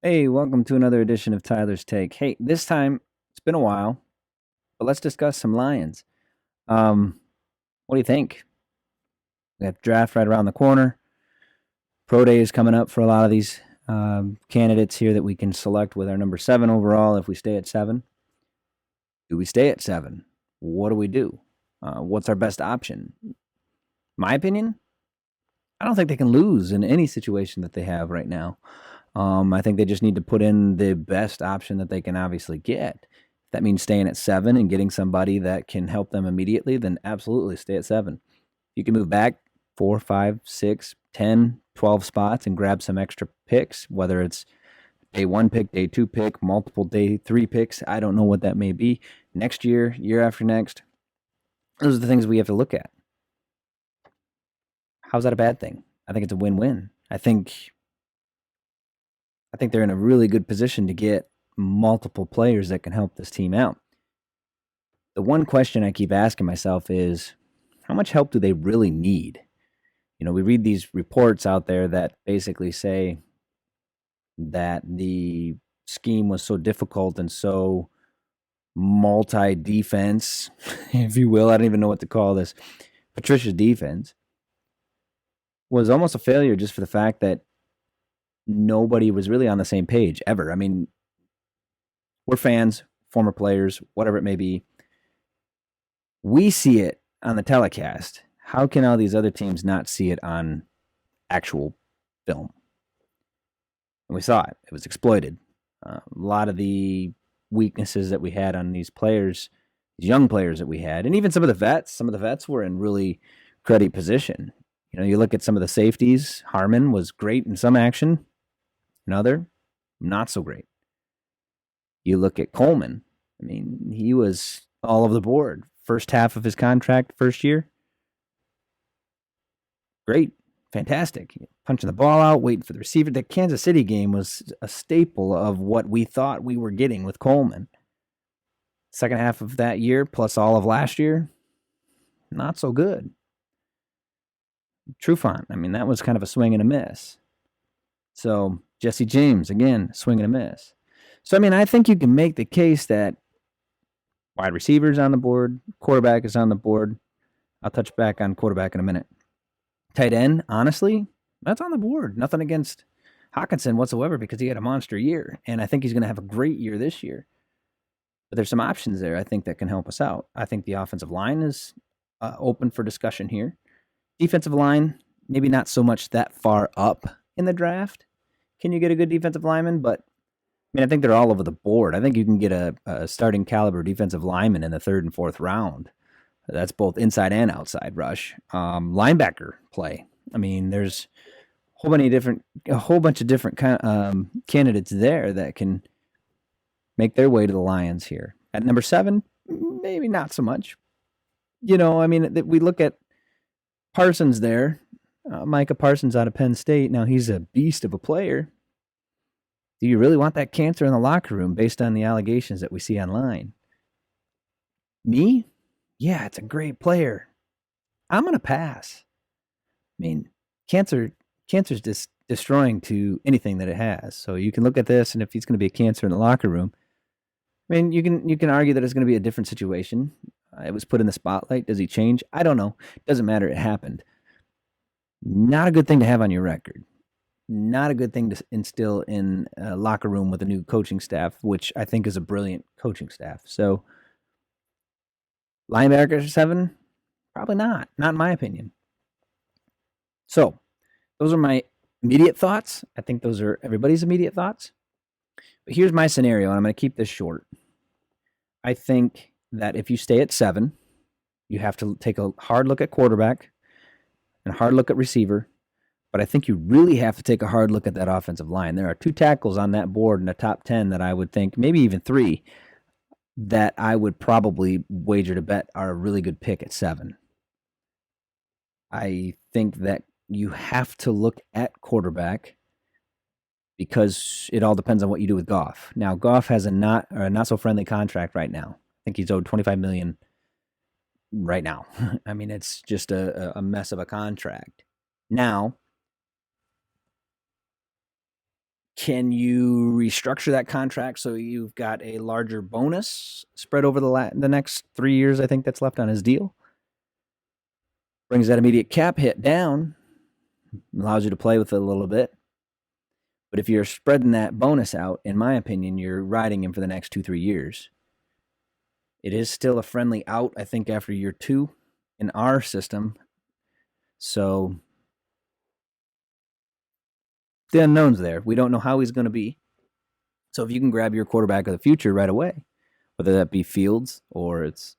Hey, welcome to another edition of Tyler's Take. Hey, this time it's been a while, but let's discuss some Lions. Um, what do you think? We have draft right around the corner. Pro day is coming up for a lot of these candidates here that we can select with our number 7 overall. If we stay at 7, do we stay at 7? What do we do? What's our best option? My opinion, I don't think they can lose in any situation that they have right now. I think they just need to put in the best option that they can obviously get. If that means staying at 7 and getting somebody that can help them immediately, then absolutely stay at 7. You can move back 4, 5, 6, 10, 12 spots and grab some extra picks, whether it's day 1 pick, day 2 pick, multiple day 3 picks. I don't know what that may be. Next year, year after next. Those are the things we have to look at. How's that a bad thing? I think it's a win-win. I think they're in a really good position to get multiple players that can help this team out. The one question I keep asking myself is how much help do they really need? We read these reports out there that basically say that the scheme was so difficult and so multi defense, if you will. I don't even know what to call this. Patricia's defense was almost a failure just for the fact that nobody was really on the same page ever. I mean, we're fans, former players, whatever it may be. We see it on the telecast. How can all these other teams not see it on actual film? And we saw it. It was exploited. A lot of the weaknesses that we had on these players, these young players that we had, and even some of the vets were in really cruddy position. You look at some of the safeties. Harmon was great in some action, another not so great. You look at Coleman. I mean, he was all over the board. First half of his contract, first year, great, fantastic. Punching the ball out, waiting for the receiver. The Kansas City game was a staple of what we thought we were getting with Coleman. Second half of that year, plus all of last year, not so good. Trufant, I mean, that was kind of a swing and a miss. So Jesse James, again, swing and a miss. So, I mean, I think you can make the case that wide receivers on the board, quarterback is on the board. I'll touch back on quarterback in a minute. Tight end, honestly, that's on the board. Nothing against Hawkinson whatsoever because he had a monster year, and I think he's going to have a great year this year. But there's some options there I think that can help us out. I think the offensive line is open for discussion here. Defensive line, maybe not so much that far up in the draft. Can you get a good defensive lineman? But I mean, I think they're all over the board. I think you can get a starting caliber defensive lineman in the 3rd and 4th round. That's both inside and outside rush. Linebacker play. I mean, there's a whole bunch of different candidates there that can make their way to the Lions here. At number 7, maybe not so much. I mean, we look at Parsons there, Micah Parsons out of Penn State. Now he's a beast of a player. Do you really want that cancer in the locker room based on the allegations that we see online? Me? Yeah, it's a great player. I'm going to pass. I mean, cancer's just destroying to anything that it has. So you can look at this, and if he's going to be a cancer in the locker room, I mean, you can argue that it's going to be a different situation. It was put in the spotlight. Does he change? I don't know. Doesn't matter. It happened. Not a good thing to have on your record. Not a good thing to instill in a locker room with a new coaching staff, which I think is a brilliant coaching staff. So, linebacker 7, probably not. Not in my opinion. So, those are my immediate thoughts. I think those are everybody's immediate thoughts. But here's my scenario, and I'm going to keep this short. I think that if you stay at 7, you have to take a hard look at quarterback and a hard look at receiver. But I think you really have to take a hard look at that offensive line. There are 2 tackles on that board in the top 10 that I would think, maybe even 3, that I would probably wager to bet are a really good pick at 7. I think that you have to look at quarterback because it all depends on what you do with Goff. Now, Goff has a not so friendly contract right now. I think he's owed $25 million right now. I mean, it's just a mess of a contract. Now, Can you restructure that contract so you've got a larger bonus spread over the next 3 years, I think that's left on his deal? Brings that immediate cap hit down, allows you to play with it a little bit. But if you're spreading that bonus out, in my opinion, you're riding him for the next 2-3 years. It is still a friendly out, I think, after year 2 in our system. So the unknown's there. We don't know how he's going to be. So if you can grab your quarterback of the future right away, whether that be Fields or it's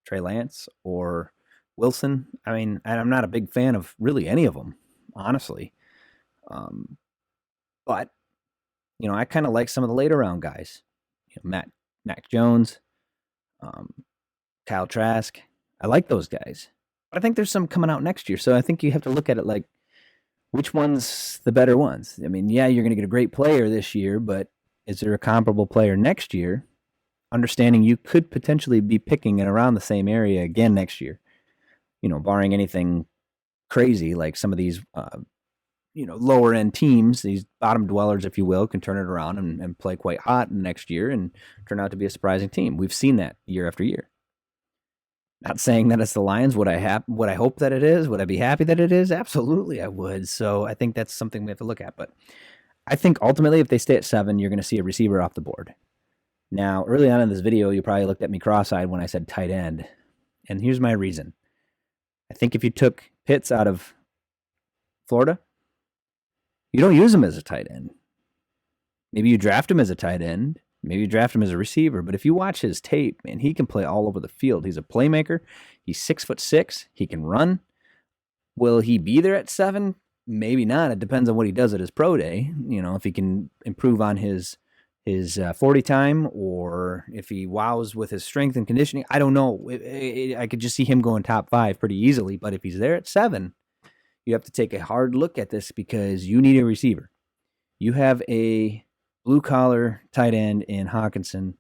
Trey Lance or Wilson, I mean, I'm not a big fan of really any of them, honestly. But I kind of like some of the later round guys. Mac Jones, Kyle Trask. I like those guys. But I think there's some coming out next year. So I think you have to look at it like, which one's the better ones? I mean, yeah, you're going to get a great player this year, but is there a comparable player next year? Understanding you could potentially be picking in around the same area again next year, barring anything crazy like some of these, lower end teams, these bottom dwellers, if you will, can turn it around and play quite hot next year and turn out to be a surprising team. We've seen that year after year. Not saying that it's the Lions. Would I hope that it is? Would I be happy that it is? Absolutely, I would. So I think that's something we have to look at. But I think ultimately, if they stay at 7, you're going to see a receiver off the board. Now, early on in this video, you probably looked at me cross-eyed when I said tight end. And here's my reason. I think if you took Pitts out of Florida, you don't use him as a tight end. Maybe you draft him as a tight end. Maybe you draft him as a receiver. But if you watch his tape, man, he can play all over the field. He's a playmaker. He's 6'6". He can run. Will he be there at 7? Maybe not. It depends on what he does at his pro day. If he can improve on his 40 time, or if he wows with his strength and conditioning. I don't know. I could just see him going top 5 pretty easily. But if he's there at 7, you have to take a hard look at this because you need a receiver. You have a blue-collar tight end in Hawkinson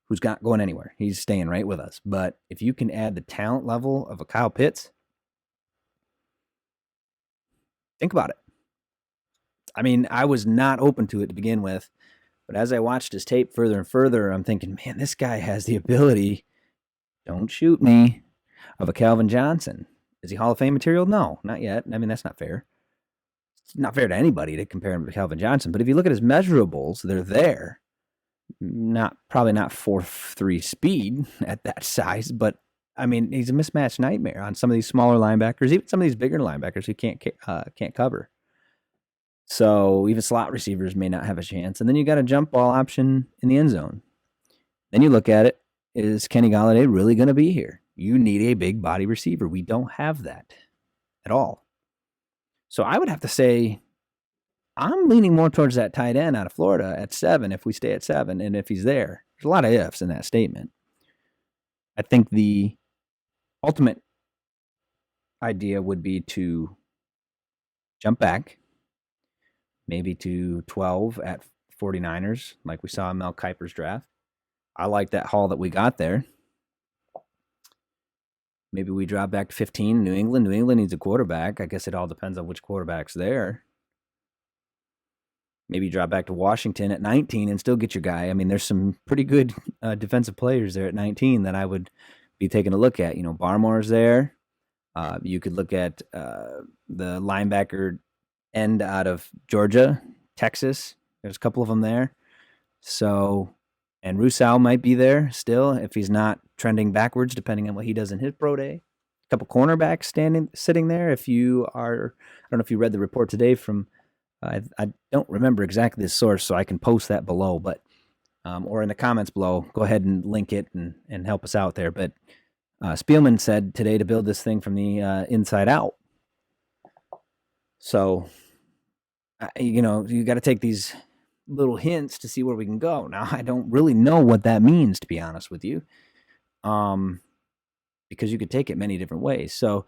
who's not going anywhere. He's staying right with us. But if you can add the talent level of a Kyle Pitts, think about it. I mean, I was not open to it to begin with, but as I watched his tape further and further, I'm thinking, man, this guy has the ability, don't shoot me, of a Calvin Johnson. Is he Hall of Fame material? No, not yet. I mean, that's not fair. It's not fair to anybody to compare him to Calvin Johnson. But if you look at his measurables, they're there. Probably not 4.3 speed at that size, but I mean, he's a mismatch nightmare on some of these smaller linebackers, even some of these bigger linebackers who can't cover. So even slot receivers may not have a chance. And then you got a jump ball option in the end zone. Then you look at it, is Kenny Golladay really going to be here? You need a big body receiver. We don't have that at all. So I would have to say I'm leaning more towards that tight end out of Florida at 7 if we stay at 7 and if he's there. There's a lot of ifs in that statement. I think the ultimate idea would be to jump back, maybe to 12 at 49ers, like we saw in Mel Kiper's draft. I like that haul that we got there. Maybe we drop back to 15, New England. New England needs a quarterback. I guess it all depends on which quarterback's there. Maybe drop back to Washington at 19 and still get your guy. I mean, there's some pretty good defensive players there at 19 that I would be taking a look at. Barmore's there. You could look at the linebacker end out of Georgia, Texas. There's a couple of them there. So, and Rousseau might be there still if he's not trending backwards, depending on what he does in his pro day. A couple cornerbacks sitting there. If you are, I don't know if you read the report today from, I don't remember exactly the source, so I can post that below, but or in the comments below, go ahead and link it and help us out there. But Spielman said today to build this thing from the inside out. So, you got to take these little hints to see where we can go. Now, I don't really know what that means, to be honest with you, because you could take it many different ways. So,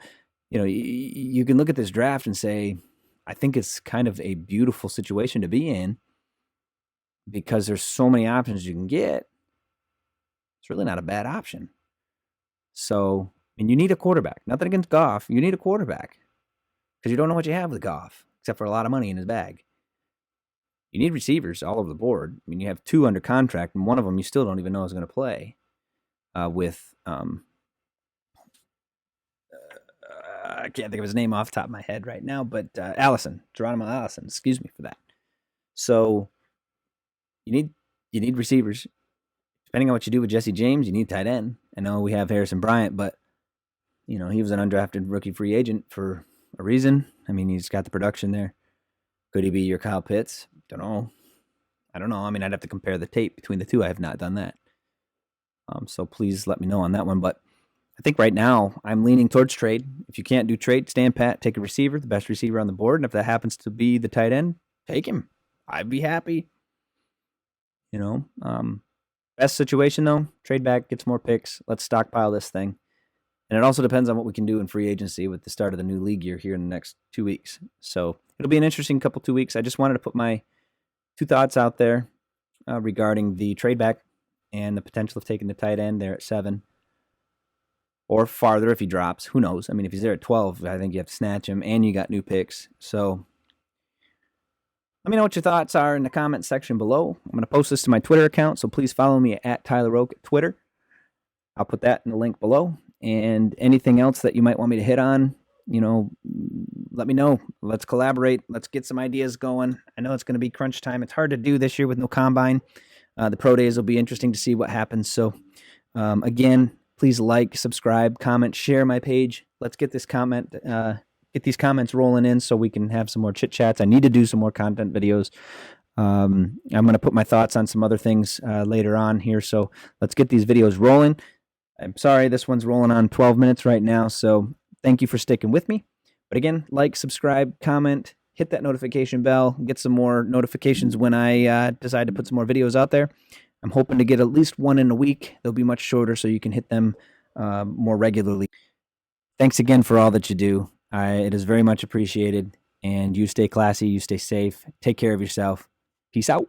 you can look at this draft and say, I think it's kind of a beautiful situation to be in because there's so many options you can get. It's really not a bad option. So, and you need a quarterback. Nothing against Goff. You need a quarterback because you don't know what you have with Goff, except for a lot of money in his bag. You need receivers all over the board. I mean, you have 2 under contract, and one of them you still don't even know is going to play. I can't think of his name off the top of my head right now, but Geronimo Allison. Excuse me for that. So you need receivers. Depending on what you do with Jesse James, you need tight end. I know we have Harrison Bryant, but he was an undrafted rookie free agent for a reason. I mean, he's got the production there. Could he be your Kyle Pitts? I don't know. I mean, I'd have to compare the tape between the two. I have not done that. So please let me know on that one. But I think right now I'm leaning towards trade. If you can't do trade, stand pat, take a receiver, the best receiver on the board. And if that happens to be the tight end, take him. I'd be happy. Best situation though, trade back, get some more picks. Let's stockpile this thing. And it also depends on what we can do in free agency with the start of the new league year here in the next 2 weeks. So it'll be an interesting couple 2 weeks. I just wanted to put my 2 thoughts out there regarding the trade back and the potential of taking the tight end there at 7 or farther if he drops. Who knows? I mean, if he's there at 12, I think you have to snatch him, and you got new picks. So let me know what your thoughts are in the comment section below. I'm going to post this to my Twitter account, so please follow me at Tyler Oak at Twitter. I'll put that in the link below. And anything else that you might want me to hit on, let me know. Let's collaborate. Let's get some ideas going. I know it's going to be crunch time. It's hard to do this year with no combine. The pro days will be interesting to see what happens. So, again, please like, subscribe, comment, share my page. Let's get this get these comments rolling in so we can have some more chit chats. I need to do some more content videos. I'm going to put my thoughts on some other things later on here. So let's get these videos rolling. I'm sorry, this one's rolling on 12 minutes right now. So thank you for sticking with me. But again, like, subscribe, comment, hit that notification bell, get some more notifications when I decide to put some more videos out there. I'm hoping to get at least one in a week. They'll be much shorter so you can hit them more regularly. Thanks again for all that you do. It is very much appreciated. And you stay classy, you stay safe, take care of yourself. Peace out.